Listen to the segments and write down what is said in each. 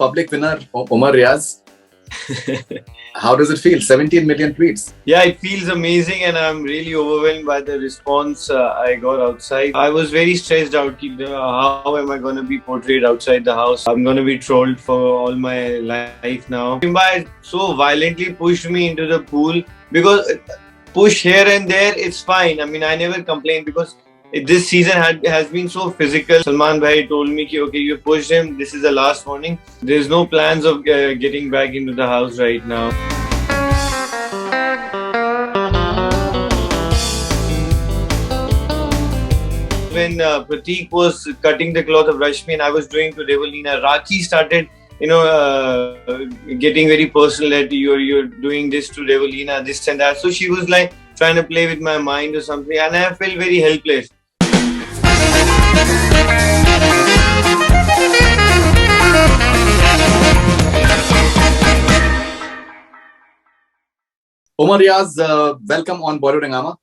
public winner, Umar Riaz. How does it feel? 17 million tweets. Yeah, it feels amazing, and I'm really overwhelmed by the response I got outside. I was very stressed out. How am I going to be portrayed outside the house? I'm going to be trolled for all my life now. Simba so violently pushed me into the pool because push here and there, it's fine. I mean, I never complained because this season has been so physical. Salman Bhai told me, okay, you pushed him. This is the last warning. There's no plans of getting back into the house right now. When Pratik was cutting the cloth of Rashmi and I was doing to Devalina, Rakhi started, getting very personal that you're doing this to Devalina, this and that. So she was like trying to play with my mind or something, and I felt very helpless. Umar Riaz, welcome on Bollywood Hungama.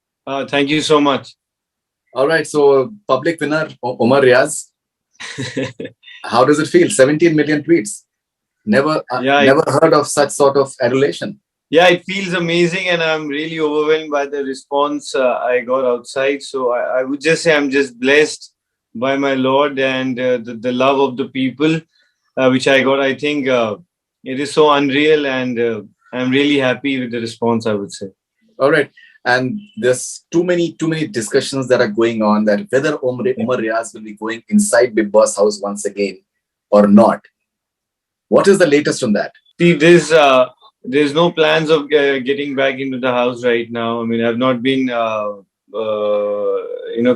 Thank you so much. All right, so public winner, Umar Riaz. How does it feel? 17 million tweets. Never heard of such sort of adulation. Yeah, it feels amazing, and I'm really overwhelmed by the response I got outside. So I would just say I'm just blessed by my Lord and the love of the people which I got. I think it is so unreal, and I'm really happy with the response, I would say. All right. And there's too many discussions that are going on that whether Umar Riaz will be going inside Bigg Boss house once again or not. What is the latest on that? See, there's no plans of getting back into the house right now. I mean, I've not been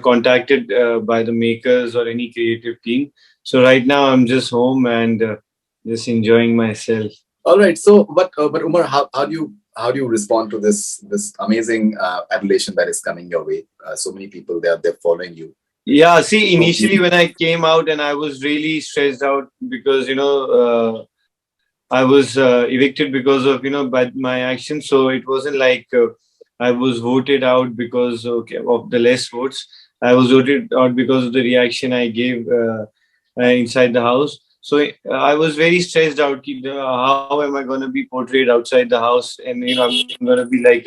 contacted by the makers or any creative team. So right now I'm just home and just enjoying myself. All right. So, but Umar, how do you respond to this amazing adulation that is coming your way? So many people they're following you. Yeah. See, initially when I came out and I was really stressed out because I was evicted because of by my actions. So it wasn't like I was voted out because of the less votes. I was voted out because of the reaction I gave inside the house. So I was very stressed out. How am I going to be portrayed outside the house? And I'm going to be like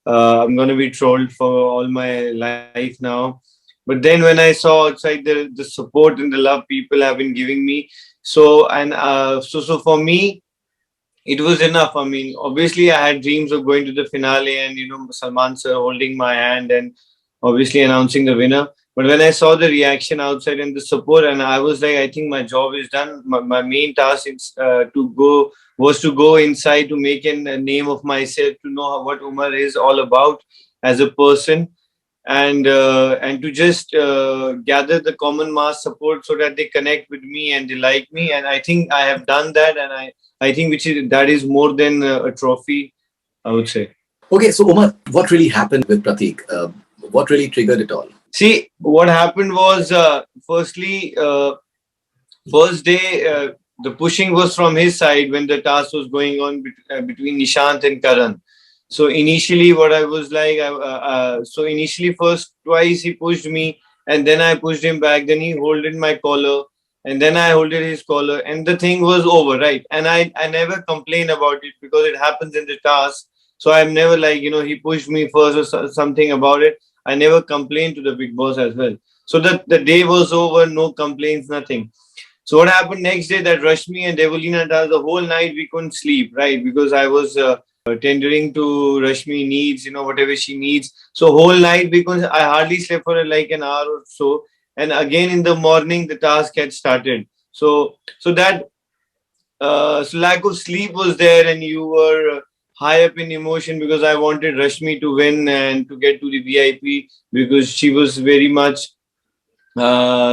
I'm going to be trolled for all my life now. But then when I saw outside the support and the love people have been giving me, so for me, it was enough. I mean, obviously, I had dreams of going to the finale and Salman sir holding my hand and obviously announcing the winner. But when I saw the reaction outside and the support, and I was like, I think my job is done. My main task is to go inside to make a name of myself, to know what Umar is all about as a person, and to just gather the common mass support so that they connect with me and they like me. And I think I have done that, and I think that is more than a trophy, I would say. Okay, so Umar, what really happened with Pratik? What really triggered it all? See, what happened was, firstly, first day, the pushing was from his side when the task was going on between Nishant and Karan. So initially, what I was like, initially first twice he pushed me, and then I pushed him back. Then he holded my collar, and then I holded his collar, and the thing was over, right? And I never complain about it because it happens in the task. So I'm never like he pushed me first or something about it. I never complained to the Bigg Boss as well. So the day was over, no complaints, nothing. So what happened next day that Rashmi and Devalina, the whole night we couldn't sleep, right? Because I was tendering to Rashmi needs, whatever she needs. So whole night because I hardly slept for like an hour or so. And again in the morning, the task had started. So that lack of sleep was there, and you were high up in emotion because I wanted Rashmi to win and to get to the VIP because she was very much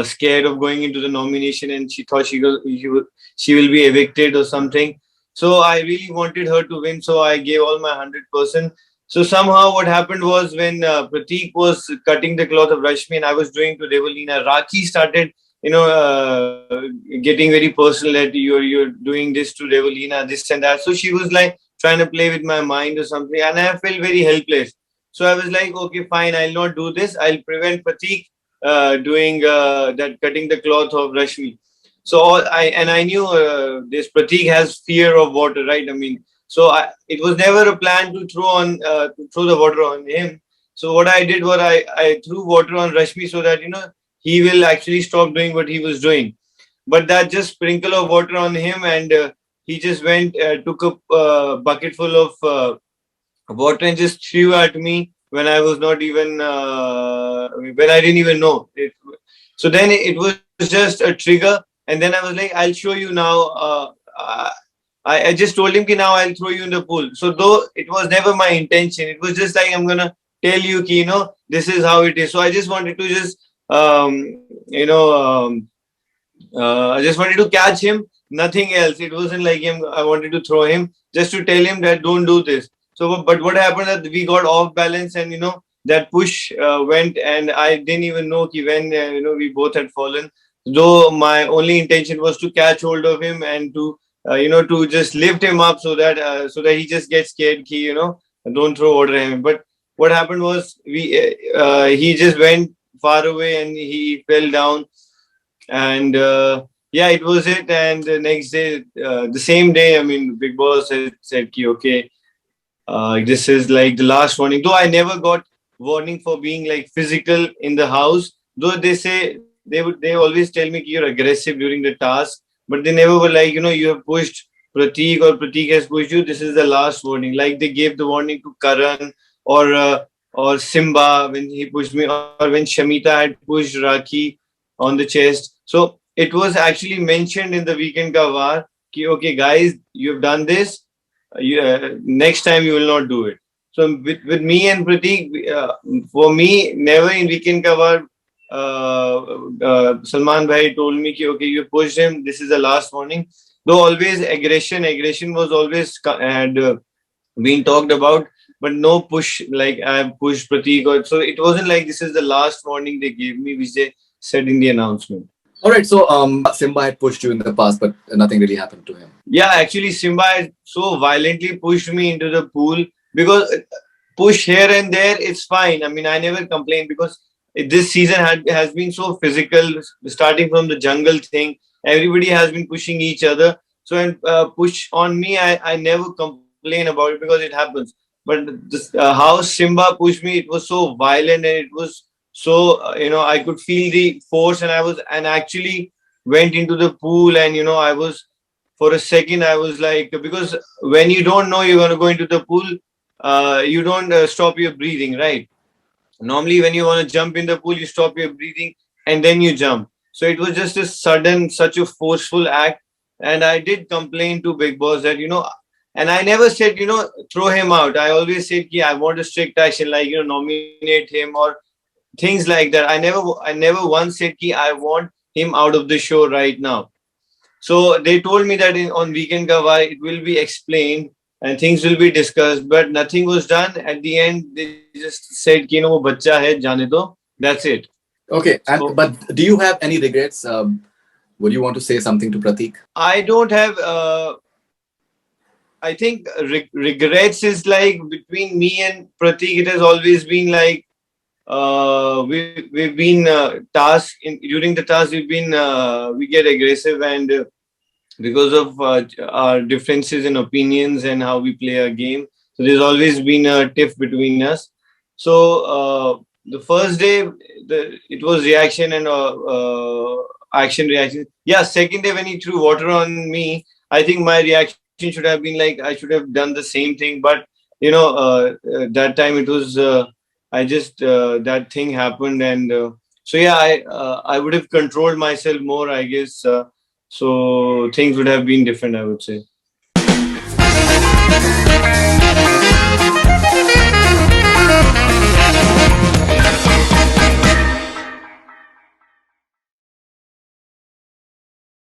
scared of going into the nomination and she thought she will be evicted or something. So I really wanted her to win. So I gave all my 100%. So somehow what happened was when Pratik was cutting the cloth of Rashmi and I was doing to Devalina, Rakhi started getting very personal that you're doing this to Devalina, this and that. So she was like trying to play with my mind or something, and I felt very helpless. So I was like, okay, fine, I'll not do this. I'll prevent Pratik doing that, cutting the cloth of Rashmi. So I knew this Pratik has fear of water, right? I mean, it was never a plan to throw the water on him. So what I did was I threw water on Rashmi so that he will actually stop doing what he was doing. But that just sprinkle of water on him, and he just went took a bucket full of water and just threw at me when I was not even when I didn't even know it. So then it was just a trigger, and then I was like, I'll show you now. I just told him, ki now I'll throw you in the pool. So though it was never my intention, it was just like, I'm gonna tell you, ki, this is how it is. So I just wanted to just I just wanted to catch him, nothing else. It wasn't like him. I wanted to throw him just to tell him that don't do this. So, but what happened that we got off balance, and that push went, and I didn't even know when we both had fallen. Though my only intention was to catch hold of him and to to just lift him up so that he just gets scared. Don't throw water at him. But what happened was he just went far away and he fell down, and yeah, it was it. And the next day, the same day, I mean, Bigg Boss had said, ki, okay, this is like the last warning. Though I never got warning for being like physical in the house. Though they say they always tell me you're aggressive during the task, but they never were like, you have pushed Pratik or Pratik has pushed you. This is the last warning. Like they gave the warning to Karan or Simba when he pushed me, or when Shamita had pushed Rakhi on the chest. So it was actually mentioned in the weekend ka war ki, okay guys, you have done this, next time you will not do it. So with me and Pratik, for me, never in weekend cover, Salman Bhai told me ki, okay, you pushed him, this is the last warning. Though always aggression was always had been talked about, but no push like I pushed Pratik. So it wasn't like this is the last warning they gave me, which they said in the announcement. All right. So Simba had pushed you in the past, but nothing really happened to him. Yeah, actually, Simba had so violently pushed me into the pool, because push here and there, it's fine. I mean, I never complained, because this season has been so physical, starting from the jungle thing. Everybody has been pushing each other. So, and push on me, I never complain about it because it happens. But how Simba pushed me, it was so violent, and it was so, I could feel the force, and actually went into the pool, and, I was, for a second, I was like, because when you don't know you're going to go into the pool, you don't stop your breathing, right? Normally, when you want to jump in the pool, you stop your breathing and then you jump. So it was just a sudden, such a forceful act. And I did complain to Bigg Boss that, and I never said, throw him out. I always said, I want a strict action, like, nominate him or things like that. I never once said, I want him out of the show right now. So they told me that on Weekend Gawai, it will be explained and things will be discussed, but nothing was done. At the end, they just said, wo bacha hai, jane do. That's it. Okay. But do you have any regrets? Would you want to say something to Pratik? I don't have, I think regrets is like between me and Pratik, it has always been like, we've been during the task, we get aggressive, and because of our differences in opinions and how we play a game. So there's always been a tiff between us. So the first day, it was reaction and action reaction. Yeah, second day when he threw water on me, I think my reaction should have been like, I should have done the same thing. But, that time it was, I just, that thing happened. And so, yeah, I would have controlled myself more, I guess. So things would have been different, I would say.